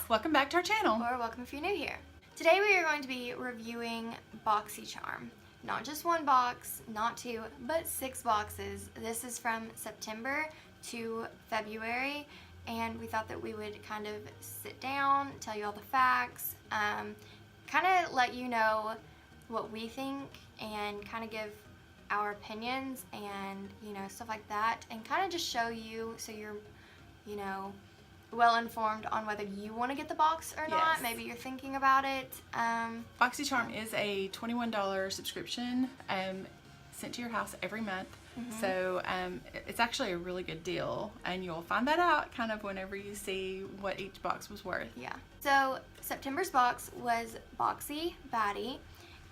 Welcome back to our channel. Or welcome if you're new here. Today we are going to be reviewing BoxyCharm. Not just one box, not two, but 6 boxes. This is from September to February, and we thought that we would kind of sit down, tell you all the facts, kind of let you know what we think, and kind of give our opinions and, stuff like that, and kind of just show you so you're, well informed on whether you want to get the box or not. Yes. Maybe you're thinking about it. BoxyCharm is a $21 subscription sent to your house every month. So it's actually a really good deal, and you'll find that out kind of whenever you see what each box was worth. Yeah. So September's box was Boxy Baddie,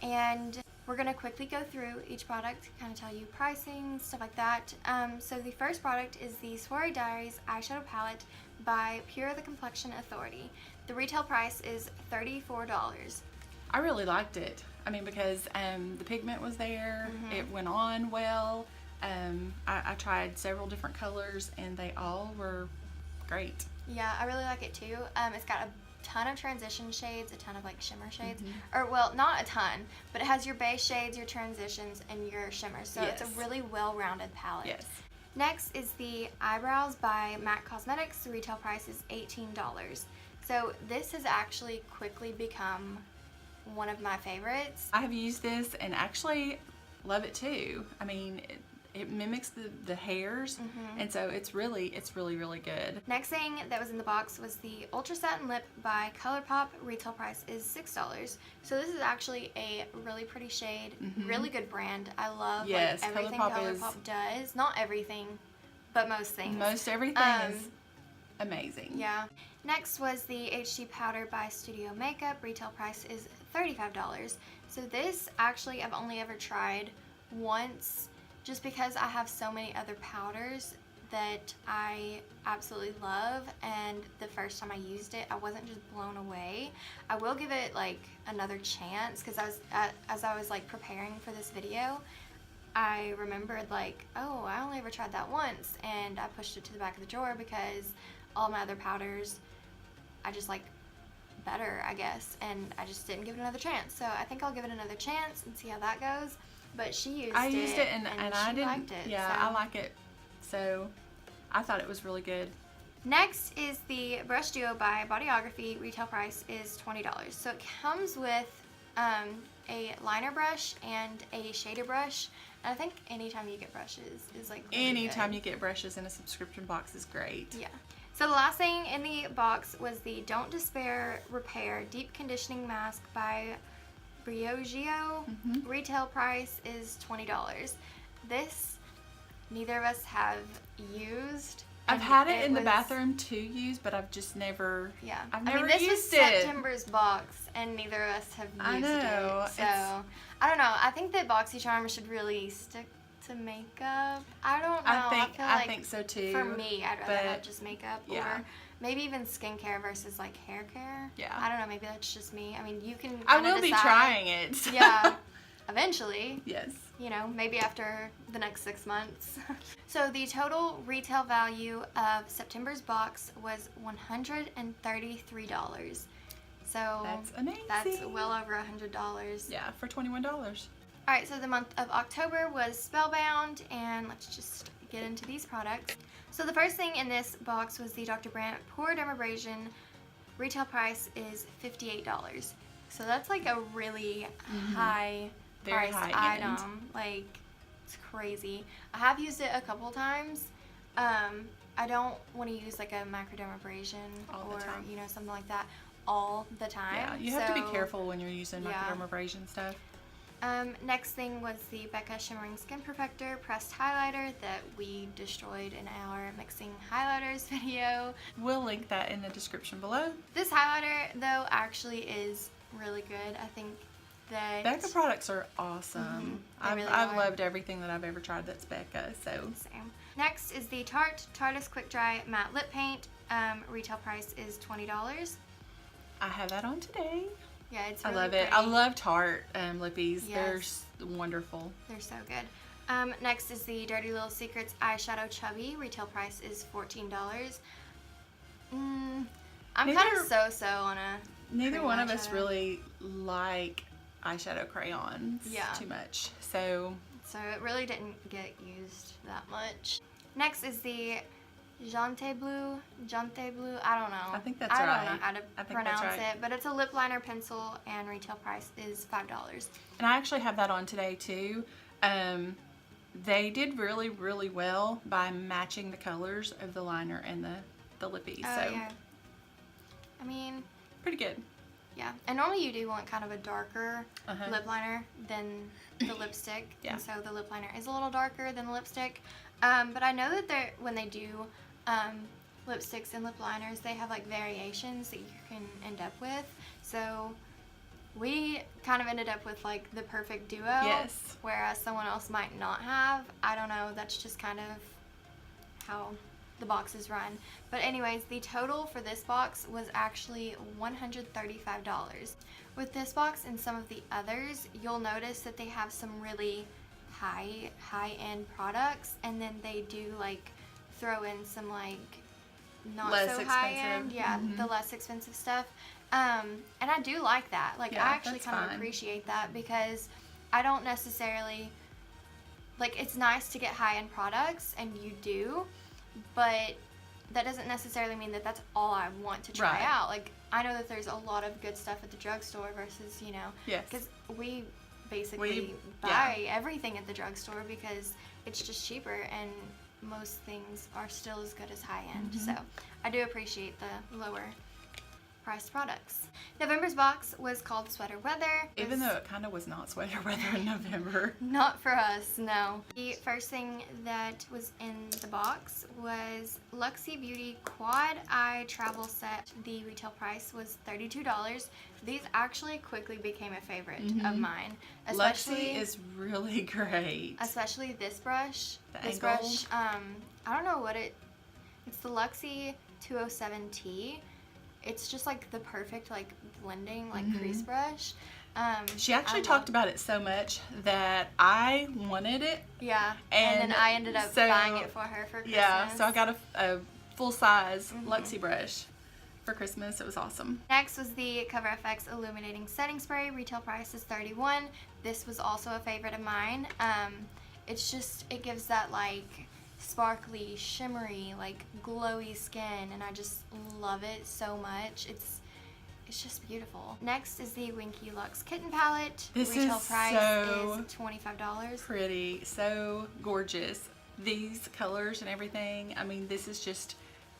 and we're going to quickly go through each product, kind of tell you pricing, stuff like that. So the first product is the Soiree Diaries eyeshadow palette by Pure the Complexion Authority. The retail price is $34. I really liked it. I mean, because the pigment was there, it went on well. I tried several different colors, and they all were great. Yeah, I really like it too. It's got a ton of transition shades, a ton of like shimmer shades, or well, not a ton, but it has your base shades, your transitions, and your shimmers. So it's a really well-rounded palette. Yes. Next is the Eyebrows by MAC Cosmetics. The retail price is $18. So this has actually quickly become one of my favorites. I have used this and actually love it too. I mean, it mimics the hairs, and so it's really good. Next thing that was in the box was the Ultra Satin Lip by ColourPop. Retail price is $6. So this is actually a really pretty shade, really good brand. I love everything ColourPop does. Not everything, but most things. Most everything is amazing. Yeah. Next was the HD Powder by Studio Makeup. Retail price is $35. So this actually I've only ever tried once, just because I have so many other powders that I absolutely love, and the first time I used it, I wasn't just blown away. I will give it like another chance, because as I was like preparing for this video, I remembered like, oh, I only ever tried that once, and I pushed it to the back of the drawer because all my other powders I just like better, I guess, and I just didn't give it another chance. So I think I'll give it another chance and see how that goes. But she used it and I liked it. Yeah, so. I like it. So I thought it was really good. Next is the Brush Duo by Bodyography. Retail price is $20. So it comes with a liner brush and a shader brush. And I think anytime you get brushes is like really anytime good. You get brushes in a subscription box is great. Yeah. So the last thing in the box was the Don't Despair Repair Deep Conditioning Mask by Briogeo. Retail price is $20. This, neither of us have used. I've had it in the bathroom to use, but I've just never. Yeah, I've never this used was it. September's box, and neither of us have used it. So I don't know. I think that BoxyCharm should really stick to makeup. I don't know. I think so too. For me, I'd rather have just makeup, yeah. or maybe even skincare versus like hair care. Yeah. I don't know. Maybe that's just me. I mean, you can. I will be trying it. Yeah. Eventually. Yes. Maybe after the next 6 months. So the total retail value of September's box was $133. So that's amazing. That's well over $100. Yeah, for $21. Alright, so the month of October was Spellbound, and let's just get into these products. So the first thing in this box was the Dr. Brandt Pore Dermabrasion. Retail price is $58. So that's like a really high price item. Like, it's crazy. I have used it a couple times. I don't want to use like a macrodermabrasion or something like that all the time. Yeah, you have to be careful when you're using macrodermabrasion stuff. Next thing was the Becca Shimmering Skin Perfector Pressed Highlighter that we destroyed in our mixing highlighters video. We'll link that in the description below. This highlighter, though, actually is really good. I think that Becca products are awesome. I've loved everything that I've ever tried that's Becca. So same. Next is the Tarte's Quick Dry Matte Lip Paint. Retail price is $20. I have that on today. Yeah, it's really I love it. pretty. I love Tarte lippies. Yes. They're wonderful. They're so good. Next is the Dirty Little Secrets Eyeshadow Chubby. Retail price is $14. I'm kind of so on a Neither cream one of us eyeshadow. really like eyeshadow crayons too much. So it really didn't get used that much. Next is the Jante Blue. I don't know. I think that's I right. don't know how to pronounce right. it, but it's a lip liner pencil and retail price is $5. And I actually have that on today too. They did really, really well by matching the colors of the liner and the lippy. Oh, so yeah. I mean, pretty good. yeah. And normally you do want kind of a darker lip liner than the lipstick. Yeah. And so the lip liner is a little darker than the lipstick. But I know that when they do lipsticks and lip liners, they have like variations that you can end up with. So we kind of ended up with like the perfect duo. Yes. Whereas someone else might not have. I don't know. That's just kind of how the boxes run. But anyways, the total for this box was actually $135. With this box and some of the others, you'll notice that they have some really high-end products, and then they do like throw in some like not Less so expensive. high-end, the less expensive stuff. And I do like that. Like Yeah, I actually that's kind of fine. appreciate that because I don't necessarily like it's nice to get high-end products, and you do, but that doesn't necessarily mean that that's all I want to try Right. out. Like I know that there's a lot of good stuff at the drugstore versus, you know, Yes. because we basically buy everything at the drugstore because it's just cheaper and most things are still as good as high-end. So I do appreciate the lower priced products. November's box was called Sweater Weather. Even though it kind of was not sweater weather in November. Not for us, no. The first thing that was in the box was Luxy Beauty Quad Eye Travel Set. The retail price was $32. These actually quickly became a favorite of mine. Luxy is really great. Especially this brush. This angle. brush, I don't know what it's the Luxy 207T. It's just like the perfect like blending like crease brush. She actually talked about it so much that I wanted it. Yeah, and then I ended up buying it for her for Christmas. Yeah, so I got a full-size Luxy brush for Christmas. It was awesome. Next was the Cover FX Illuminating Setting Spray. Retail price is $31. This was also a favorite of mine. It's just, it gives that like sparkly, shimmery, like glowy skin, and I just love it so much. It's just beautiful. Next is the Winky Lux Kitten Palette. This Retail is price so is $25. Pretty, so gorgeous. These colors and everything. I mean, this is just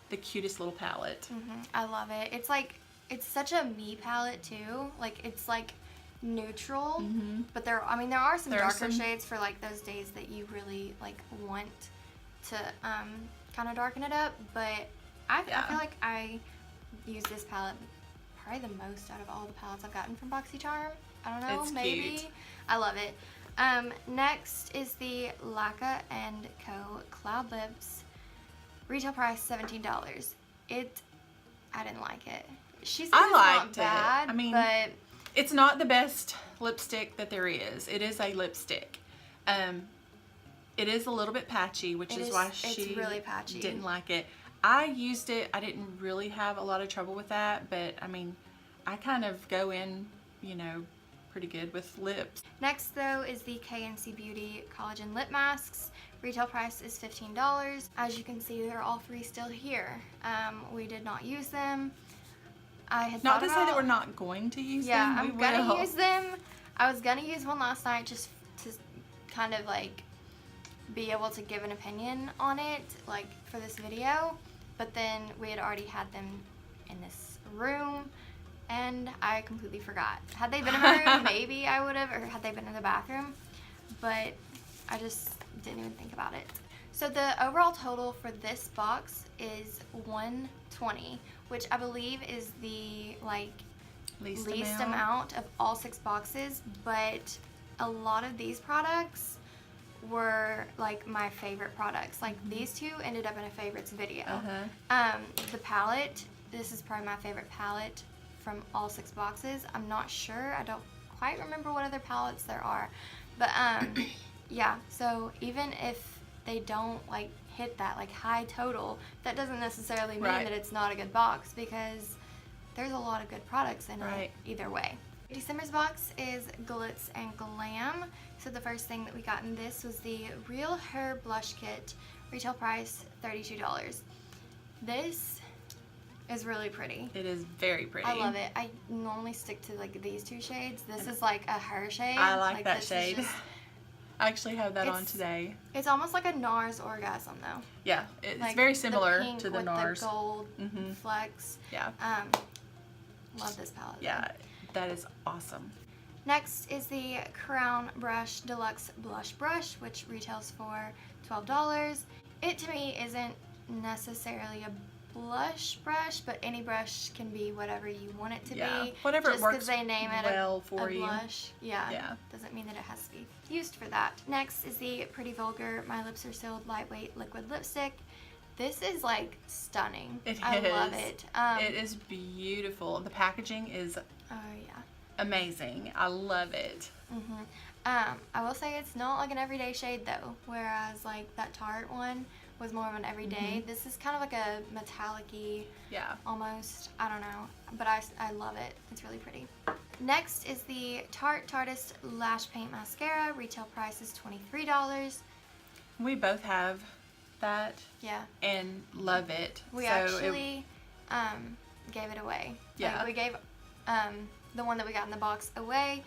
the cutest little palette. I love it. It's like, it's such a me palette too. Like it's like neutral, but there are some darker shades for like those days that you really like want to kind of darken it up. But I feel like I use this palette probably the most out of all the palettes I've gotten from BoxyCharm. I don't know, It's maybe. cute. I love it. Next is the Laka & Co. Cloud Lips. Retail price $17. I didn't like it. She said I it's liked not bad, it. I mean, but it's not the best lipstick that there is. It is a lipstick. It is a little bit patchy, which is why she really patchy. didn't like it. I used it. I didn't really have a lot of trouble with that, but I mean, I kind of go in, you know, pretty good with lips. Next, though, is the KNC Beauty Collagen Lip Masks. Retail price is $15. As you can see, they're all three still here. We did not use them. I had Not thought to say that we're not going to use them. I'm We gonna will. use them. I was gonna use one last night just to kind of like be able to give an opinion on it, like for this video. But then we had already had them in this room, and I completely forgot. Had they been in my room, maybe I would have, or had they been in the bathroom, but I just didn't even think about it. So the overall total for this box is $120, which I believe is the like least amount of all 6 boxes, but a lot of these products were like my favorite products. Like these two ended up in a favorites video. The palette, this is probably my favorite palette from all 6 boxes. I'm not sure, I don't quite remember what other palettes there are, but yeah, so even if they don't like hit that like high total, that doesn't necessarily mean that it's not a good box, because there's a lot of good products in Right. it either way. December's box is Glitz and Glam. So the first thing that we got in this was the Real Hair Blush Kit, retail price $32. This is really pretty. It is very pretty. I love it. I normally stick to like these two shades. This is like a her shade. I like that this is shade. just- I actually have that on today. It's almost like a NARS Orgasm though. Yeah, it's Like very similar the pink to the with NARS. The gold Mhm. flecks. Yeah. Love this palette. Yeah, that is awesome. Next is the Crown Brush Deluxe Blush Brush, which retails for $12. It to me isn't necessarily a blush brush, but any brush can be whatever you want it to Yeah, be. whatever Just it works 'cause they name it well a for you. blush, yeah, doesn't mean that it has to be used for that. Next is the Pretty Vulgar My Lips Are Sealed Lightweight Liquid Lipstick. This is like stunning. I love it. It is beautiful. The packaging is Oh yeah. amazing. I love it. I will say it's not like an everyday shade though, whereas like that Tarte one was more of an everyday. This is kind of like a metallic-y, Yeah. almost, I don't know, but I love it. It's really pretty. Next is the Tarte Tartist Lash Paint Mascara. Retail price is $23. We both have that Yeah. and love it. We So actually gave it away. Yeah. Like, we gave the one that we got in the box away,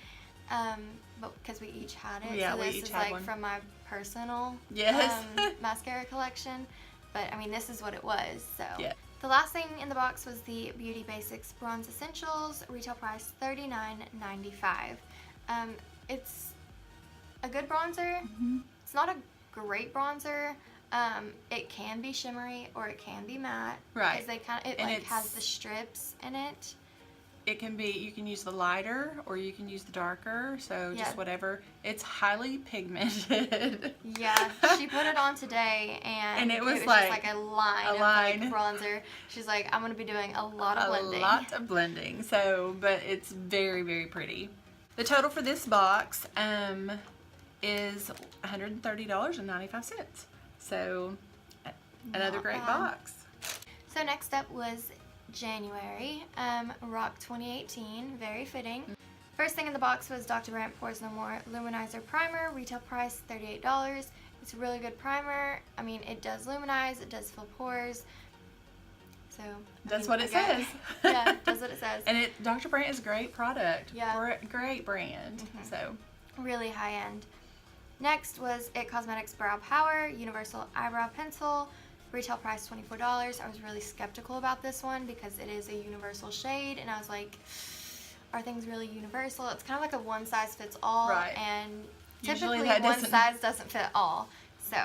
but because we each had it. Yeah, so we this each is had like one. from my personal Yes. mascara collection. But I mean, this is what it was. So Yeah. the last thing in the box was the Beauty Basics Bronze Essentials. Retail price $39.95. It's a good bronzer. It's not a great bronzer. It can be shimmery or it can be matte. Right. Because it And like has it's- the strips in it. It can be, you can use the lighter or you can use the darker, so Yeah. just whatever. It's highly pigmented. Yeah, she put it on today and it was just like like a line of like bronzer. She's like, I'm going to be doing a lot of blending. A lot of blending. So, but it's very, very pretty. The total for this box is $130.95. So, another Not great bad. box. So next up was January, Rock 2018, very fitting. First thing in the box was Dr. Brandt Pores No More Luminizer Primer, retail price $38. It's a really good primer. I mean, it does luminize, it does fill pores. So That's what it says. Yeah, it does what it says. And Dr. Brandt is a great product. Yeah. Great brand. So, Really high end. Next was It Cosmetics Brow Power Universal Eyebrow Pencil. Retail price $24. I was really skeptical about this one because it is a universal shade, and I was like, are things really universal? It's kind of like a one size fits all, Right. and Usually typically that one doesn't- size doesn't fit all. So,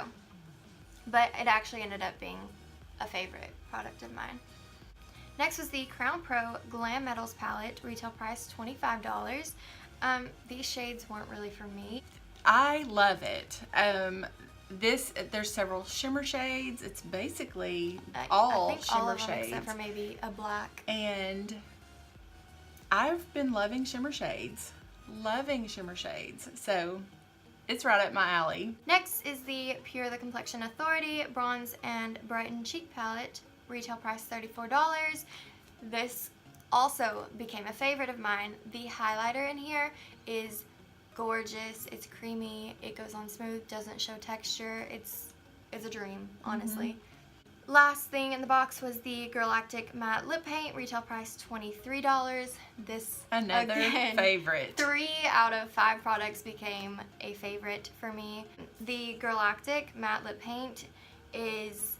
but it actually ended up being a favorite product of mine. Next was the Crown Pro Glam Metals palette. Retail price $25. These shades weren't really for me. I love it. There's several shimmer shades. It's basically all I think shimmer all of them shades. except for maybe a black. And I've been loving shimmer shades. So it's right up my alley. Next is the Pure the Complexion Authority Bronze and Brighten Cheek Palette. Retail price $34. This also became a favorite of mine. The highlighter in here is gorgeous. It's creamy. It goes on smooth. Doesn't show texture. It's a dream, honestly. Last thing in the box was the Girlactic Matte Lip Paint. Retail price $23. This Another again, favorite. 3 out of 5 products became a favorite for me. The Girlactic Matte Lip Paint is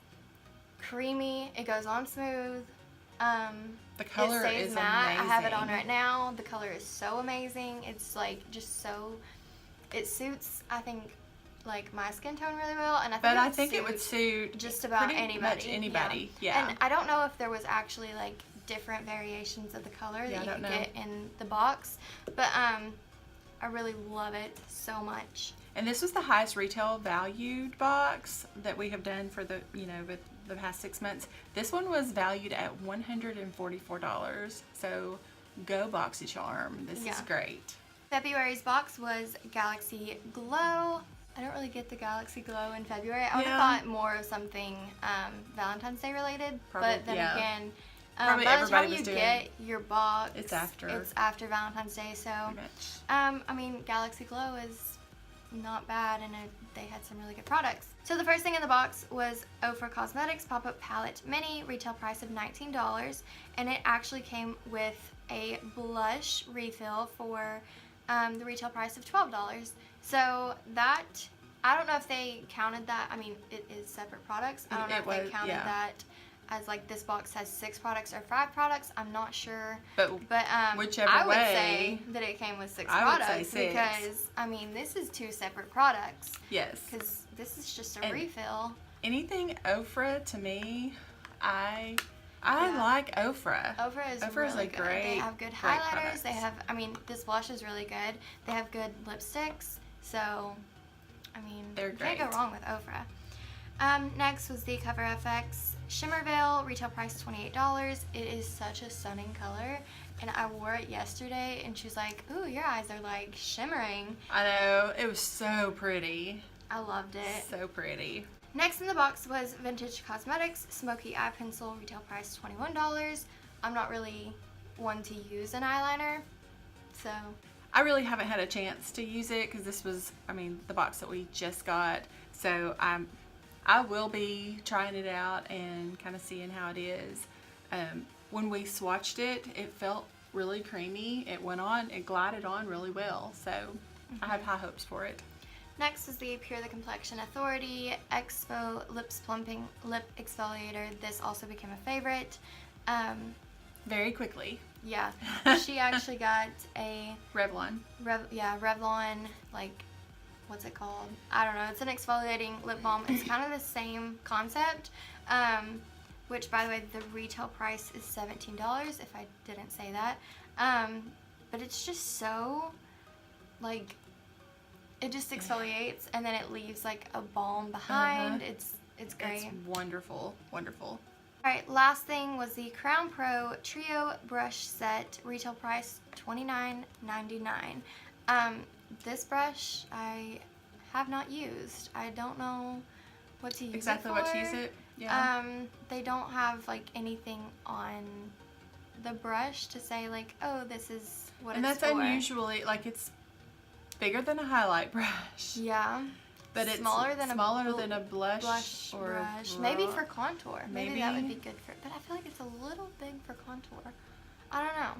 creamy. It goes on smooth. The color it stays is matte. amazing. I have it on right now. The color is so amazing. It's like just so. It suits, I think, like my skin tone really well, and I think it would suit just about pretty anybody. much anybody. Yeah. And I don't know if there was actually like different variations of the color that you could get in the box, but I really love it so much. And this was the highest retail valued box that we have done for the the past 6 months. This one was valued at $144. So go BoxyCharm. This is great. February's box was Galaxy Glow. I don't really get the Galaxy Glow in February. I would have thought more of something Valentine's Day related. But then again, Probably by the time everybody was you doing. get your box, It's after. It's after Valentine's Day. So, Pretty much. I mean, Galaxy Glow is not bad, and they had some really good products. So the first thing in the box was Ofra Cosmetics Pop-Up Palette Mini, retail price of $19, and it actually came with a blush refill for the retail price of $12. So that, I don't know if they counted that. I mean, it is separate products. I don't know if they counted that as like this box has 6 products or 5 products. I'm not sure. But whichever I would way, say that it came with 6 I would products say 6. because I mean this is 2 separate products. Yes. Because this is just a refill. Anything Ofra to me, I like Ofra. Ofra is really good. They have good highlighters. They have, I mean, this blush is really good. They have good lipsticks. So, I mean, They're you can't great. go wrong with Ofra. Next was the Cover FX Shimmer Veil, retail price $28. It is such a stunning color, and I wore it yesterday, and she was like, "Ooh, your eyes are like shimmering." I know, it was so pretty. I loved it. So pretty. Next in the box was Vintage Cosmetics Smoky Eye Pencil, retail price $21. I'm not really one to use an eyeliner, so I really haven't had a chance to use it because this was, I mean, the box that we just got. So I will be trying it out and kind of seeing how it is. When we swatched it, it felt really creamy. It glided on really well. So I have high hopes for it. Next is the Pure the Complexion Authority Expo Lips Plumping Lip Exfoliator. This also became a favorite. Very quickly. Yeah, she actually got a Revlon. Revlon, like, what's it called? I don't know. It's an exfoliating lip balm. It's kind of the same concept, which, by the way, the retail price is $17, if I didn't say that. But it's just so, like, it just exfoliates, and then it leaves, like, a balm behind. It's great. It's wonderful. Wonderful. Alright, last thing was the Crown Pro Trio Brush Set, retail price $29.99. This brush I have not used. I don't know what to use Exactly it for. what to use it. Yeah. They don't have like anything on the brush to say like, oh, this is what And it's that's for. unusually, like, it's bigger than a highlight brush. Yeah. But it's smaller than a blush or brush. Maybe for contour. Maybe that would be Maybe. good for. But I feel like it's a little big for contour. I don't know.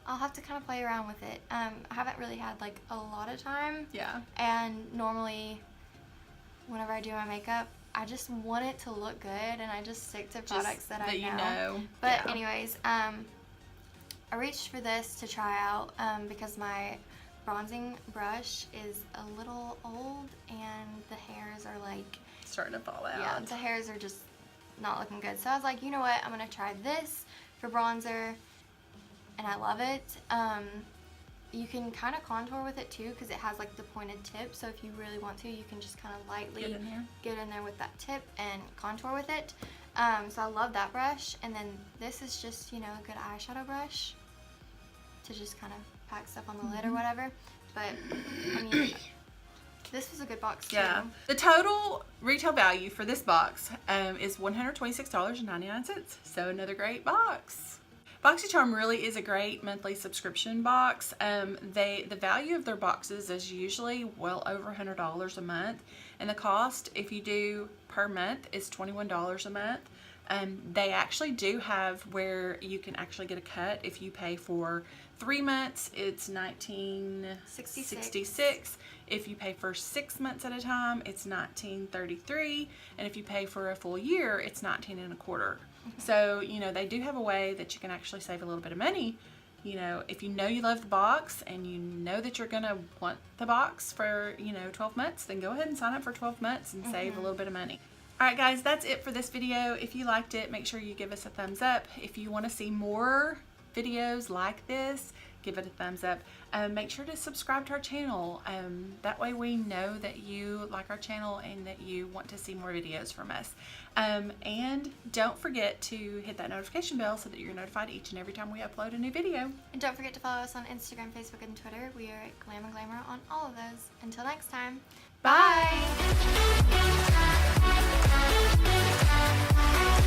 I'll have to kind of play around with it. I haven't really had like a lot of time. Yeah. And normally, whenever I do my makeup, I just want it to look good, and I just stick to products that I know. You know. But yeah. anyways, I reached for this to try out because my bronzing brush is a little old and the hairs are like starting to fall out. yeah, the hairs are just not looking good. So I was like, you know what, I'm gonna try this for bronzer, and I love it. You can kind of contour with it too because it has like the pointed tip, so if you really want to, you can just kind of lightly get in there with that tip and contour with it. So I love that brush, and then this is just, you know, a good eyeshadow brush to just kind of pack stuff on the lid or whatever. But I mean, this was a good box too. Yeah. The total retail value for this box is $126.99. So another great box. BoxyCharm really is a great monthly subscription box. The value of their boxes is usually well over $100 a month, and the cost, if you do per month, is $21 a month. They actually do have where you can actually get a cut if you pay for 3 months. It's $19.66. If you pay for 6 months at a time, it's $19.33, and if you pay for a full year, it's $19.25. So, you know, they do have a way that you can actually save a little bit of money. You know, if you know you love the box and you know that you're gonna want the box for, you know, 12 months, then go ahead and sign up for 12 months and save a little bit of money. Alright guys, that's it for this video. If you liked it, make sure you give us a thumbs up. If you want to see more videos like this, give it a thumbs up. Make sure to subscribe to our channel. That way we know that you like our channel and that you want to see more videos from us. And don't forget to hit that notification bell so that you're notified each and every time we upload a new video. And don't forget to follow us on Instagram, Facebook, and Twitter. We are at Glam and Glamour on all of those. Until next time, Bye. bye.